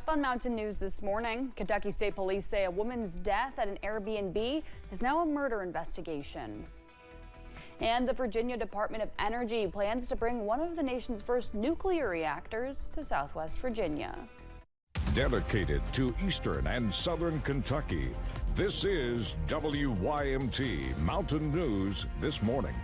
Up on Mountain News this morning, Kentucky State Police say a woman's death at an Airbnb is now a murder investigation. And the Virginia Department of Energy plans to bring one of the nation's first nuclear reactors to Southwest Virginia. Dedicated to Eastern and Southern Kentucky, this is WYMT Mountain News this morning.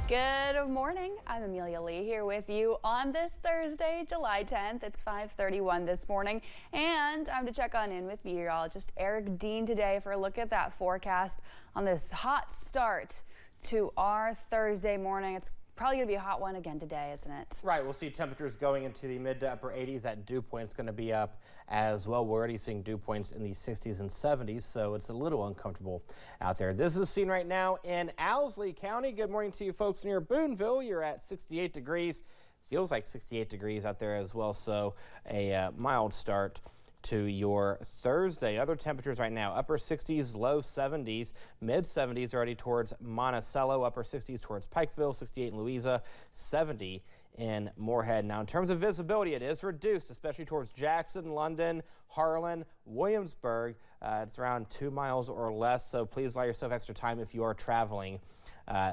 Good morning. I'm Amelia Lee here with you on this Thursday, July 10th. It's 5:31 this morning, and time to check on in with meteorologist Eric Dean today for a look at that forecast on this hot start to our Thursday morning. It's probably going to be a hot one again today, isn't it? Right. We'll see temperatures going into the mid to upper 80s. That dew point is going to be up as well. We're already seeing dew points in the 60s and 70s, so it's a little uncomfortable out there. This is seen right now in Owsley County. Good morning to you folks near Boonville. You're at 68 degrees. Feels like 68 degrees out there as well, so a mild start to your Thursday. Other temperatures right now, upper 60s, low 70s, mid 70s already towards Monticello, upper 60s towards Pikeville, 68 in Louisa, 70 in Moorhead. Now in terms of visibility, it is reduced, especially towards Jackson, London, Harlan, Williamsburg. It's around 2 miles or less, so please allow yourself extra time if you are traveling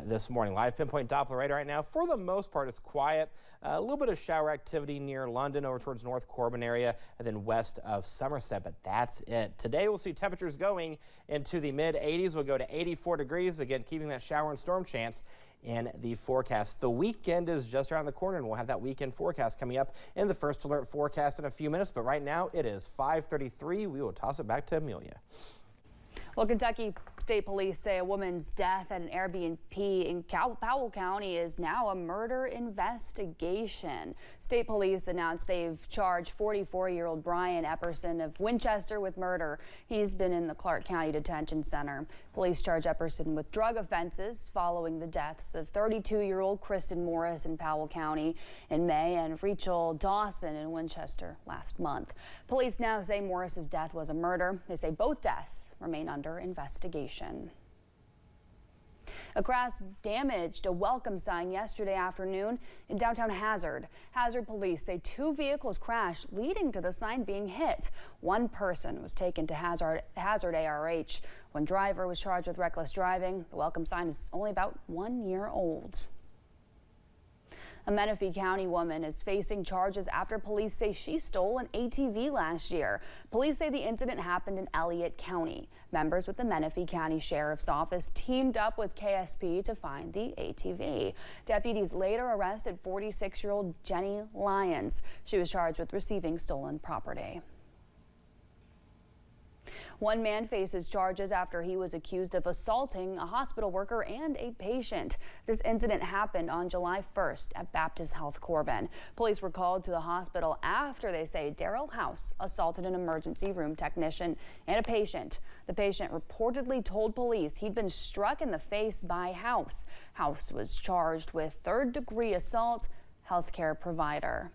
this morning. Live pinpoint Doppler radar right now, for the most part, it's quiet. A little bit of shower activity near London over towards North Corbin area and then west of Somerset, but that's it. Today we'll see temperatures going into the mid 80s. We'll go to 84 degrees, again keeping that shower and storm chance in the forecast. The weekend is just around the corner, and we'll have that weekend forecast coming up in the first alert forecast in a few minutes, but right now it is 5:33. We will toss it back to Amelia. Well, Kentucky State Police say a woman's death at an Airbnb in Powell County is now a murder investigation. State Police announced they've charged 44-year-old Brian Epperson of Winchester with murder. He's been in the Clark County Detention Center. Police charge Epperson with drug offenses following the deaths of 32-year-old Kristen Morris in Powell County in May and Rachel Dawson in Winchester last month. Police now say Morris's death was a murder. They say both deaths remain under investigation. A crash damaged a welcome sign yesterday afternoon in downtown Hazard. Hazard police say 2 vehicles crashed, leading to the sign being hit. 1 person was taken to Hazard ARH. One driver was charged with reckless driving. The welcome sign is only about 1 year old. A Menifee County woman is facing charges after police say she stole an ATV last year. Police say the incident happened in Elliott County. Members with the Menifee County Sheriff's Office teamed up with KSP to find the ATV. Deputies later arrested 46-year-old Jenny Lyons. She was charged with receiving stolen property. One man faces charges after he was accused of assaulting a hospital worker and a patient. This incident happened on July 1st at Baptist Health Corbin. Police were called to the hospital after they say Darrell House assaulted an emergency room technician and a patient. The patient reportedly told police he'd been struck in the face by House. House was charged with third-degree assault, healthcare provider.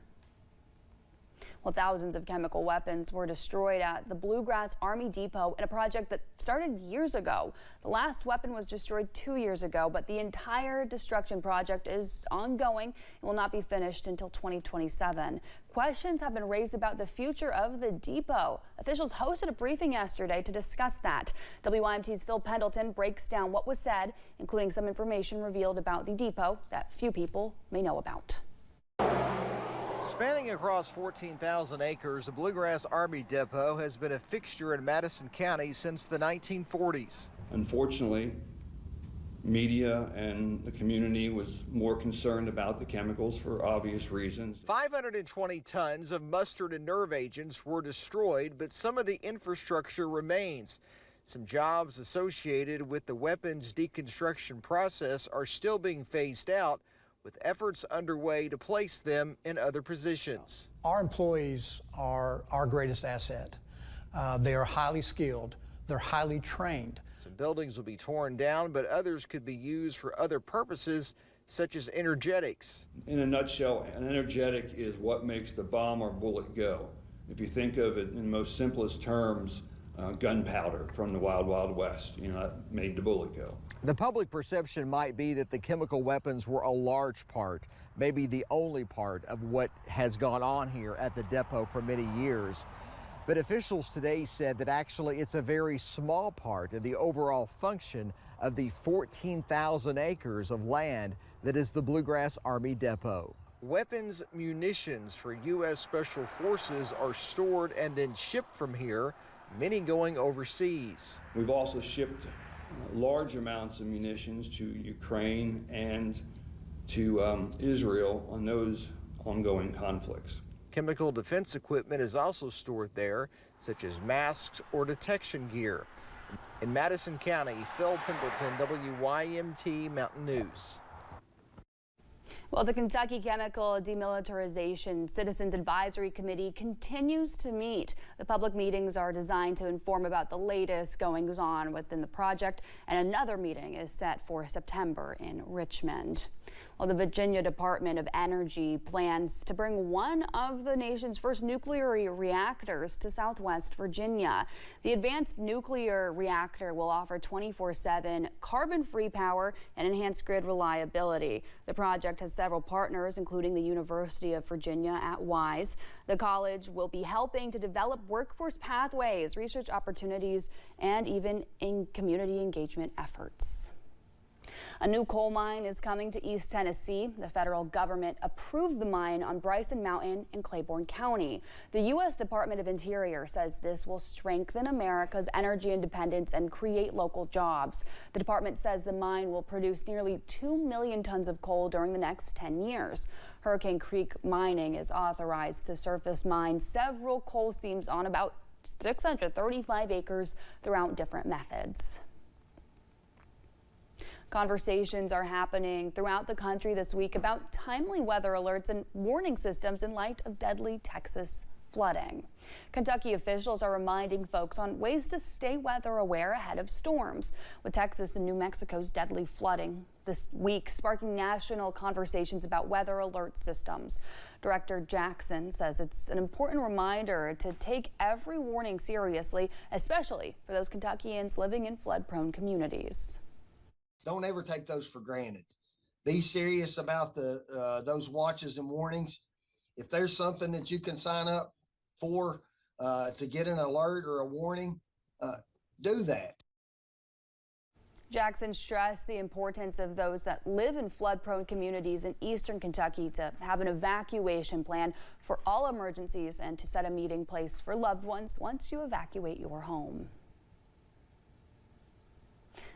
Well, thousands of chemical weapons were destroyed at the Bluegrass Army Depot in a project that started years ago. The last weapon was destroyed 2 years ago, but the entire destruction project is ongoing and will not be finished until 2027. Questions have been raised about the future of the depot. Officials hosted a briefing yesterday to discuss that. WYMT's Phil Pendleton breaks down what was said, including some information revealed about the depot that few people may know about. Spanning across 14,000 acres, the Bluegrass Army Depot has been a fixture in Madison County since the 1940s. Unfortunately, media and the community was more concerned about the chemicals for obvious reasons. 520 tons of mustard and nerve agents were destroyed, but some of the infrastructure remains. Some jobs associated with the weapons deconstruction process are still being phased out, with efforts underway to place them in other positions. Our employees are our greatest asset. They are highly skilled. They're highly trained. Some buildings will be torn down, but others could be used for other purposes, such as energetics. In a nutshell, an energetic is what makes the bomb or bullet go. If you think of it in most simplest terms, gunpowder from the Wild Wild West, that made the bullet go. The public perception might be that the chemical weapons were a large part, maybe the only part of what has gone on here at the depot for many years. But officials today said that actually it's a very small part of the overall function of the 14,000 acres of land that is the Bluegrass Army Depot. Weapons, munitions for U.S. Special Forces are stored and then shipped from here, many going overseas. We've also shipped large amounts of munitions to Ukraine and to Israel on those ongoing conflicts. Chemical defense equipment is also stored there, such as masks or detection gear. In Madison County, Phil Pendleton, WYMT Mountain News. Well, the Kentucky Chemical Demilitarization Citizens Advisory Committee continues to meet. The public meetings are designed to inform about the latest goings-on within the project, and another meeting is set for September in Richmond. Well, the Virginia Department of Energy plans to bring one of the nation's first nuclear reactors to Southwest Virginia. The advanced nuclear reactor will offer 24/7 carbon-free power and enhanced grid reliability. The project has several partners, including the University of Virginia at Wise. The college will be helping to develop workforce pathways, research opportunities, and even in community engagement efforts. A new coal mine is coming to East Tennessee. The federal government approved the mine on Bryson Mountain in Claiborne County. The U.S. Department of Interior says this will strengthen America's energy independence and create local jobs. The department says the mine will produce nearly 2 million tons of coal during the next 10 years. Hurricane Creek Mining is authorized to surface mine several coal seams on about 635 acres throughout different methods. Conversations are happening throughout the country this week about timely weather alerts and warning systems in light of deadly Texas flooding. Kentucky officials are reminding folks on ways to stay weather aware ahead of storms, with Texas and New Mexico's deadly flooding this week sparking national conversations about weather alert systems. Director Jackson says it's an important reminder to take every warning seriously, especially for those Kentuckians living in flood-prone communities. Don't ever take those for granted. Be serious about those watches and warnings. If there's something that you can sign up for to get an alert or a warning, do that. Jackson stressed the importance of those that live in flood-prone communities in eastern Kentucky to have an evacuation plan for all emergencies and to set a meeting place for loved ones once you evacuate your home.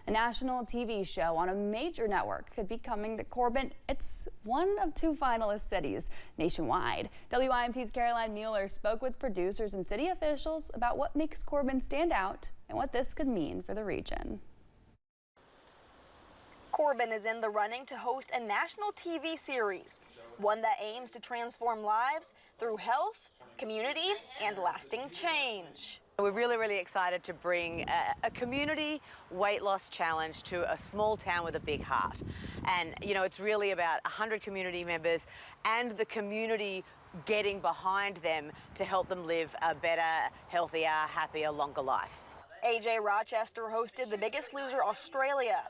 A national TV show on a major network could be coming to Corbin. It's one of 2 finalist cities nationwide. WYMT's Caroline Mueller spoke with producers and city officials about what makes Corbin stand out and what this could mean for the region. Corbin is in the running to host a national TV series, one that aims to transform lives through health, community, and lasting change. We're really excited to bring a community weight loss challenge to a small town with a big heart. And, you know, it's really about 100 community members and the community getting behind them to help them live a better, healthier, happier, longer life. AJ Rochester hosted The Biggest Loser Australia,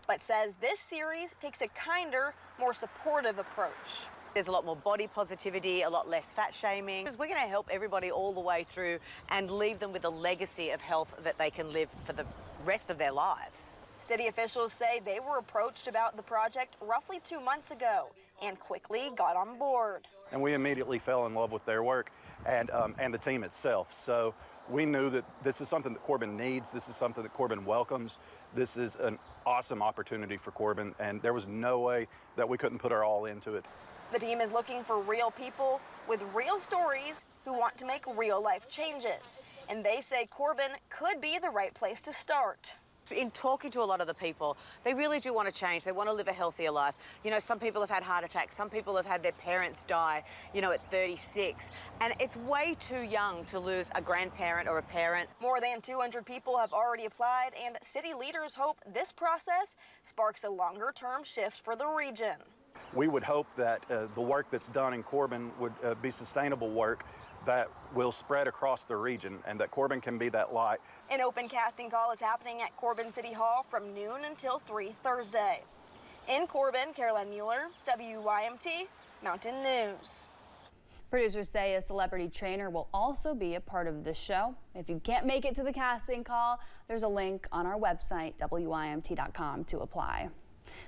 but says this series takes a kinder, more supportive approach. There's a lot more body positivity, a lot less fat shaming. We're going to help everybody all the way through and leave them with a legacy of health that they can live for the rest of their lives. City officials say they were approached about the project roughly 2 months ago and quickly got on board. And we immediately fell in love with their work and the team itself. So we knew that this is something that Corbin needs. This is something that Corbin welcomes. This is an awesome opportunity for Corbin, and there was no way that we couldn't put our all into it. The team is looking for real people with real stories who want to make real life changes. And they say Corbin could be the right place to start. In talking to a lot of the people, they really do want to change. They want to live a healthier life. You know, some people have had heart attacks. Some people have had their parents die, you know, at 36. And it's way too young to lose a grandparent or a parent. More than 200 people have already applied, and city leaders hope this process sparks a longer-term shift for the region. We would hope that the work that's done in Corbin would be sustainable work that will spread across the region, and that Corbin can be that light. An open casting call is happening at Corbin City Hall from noon until 3 Thursday. In Corbin, Caroline Mueller, WYMT Mountain News. Producers say a celebrity trainer will also be a part of the show. If you can't make it to the casting call, there's a link on our website, WYMT.com, to apply.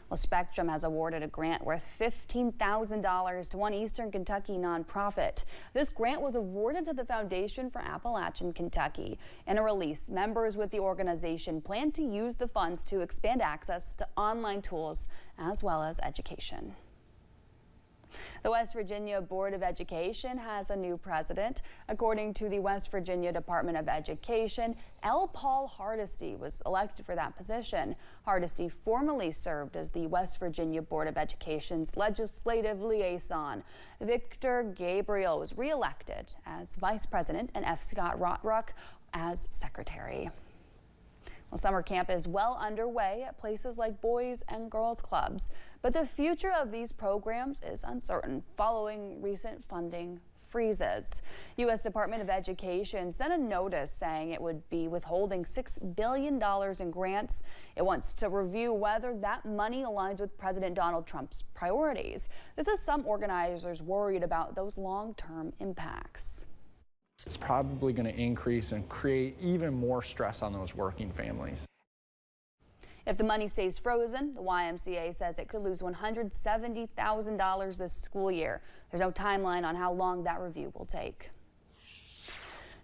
Well, Spectrum has awarded a grant worth $15,000 to one Eastern Kentucky nonprofit. This grant was awarded to the Foundation for Appalachian Kentucky. In a release, members with the organization plan to use the funds to expand access to online tools as well as education. The West Virginia Board of Education has a new president. According to the West Virginia Department of Education, L. Paul Hardesty was elected for that position. Hardesty formerly served as the West Virginia Board of Education's legislative liaison. Victor Gabriel was reelected as vice president and F. Scott Rothruck as secretary. Well, summer camp is well underway at places like Boys and Girls Clubs, but the future of these programs is uncertain following recent funding freezes. U.S. Department of Education sent a notice saying it would be withholding $6 billion in grants. It wants to review whether that money aligns with President Donald Trump's priorities. This has some organizers worried about those long-term impacts. It's probably going to increase and create even more stress on those working families. If the money stays frozen, the YMCA says it could lose $170,000 this school year. There's no timeline on how long that review will take.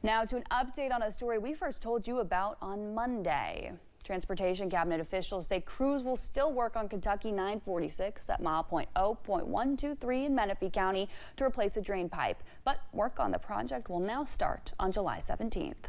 Now to an update on a story we first told you about on Monday. Transportation cabinet officials say crews will still work on Kentucky 946 at mile point 0.123 in Menifee County to replace a drain pipe, but work on the project will now start on July 17th.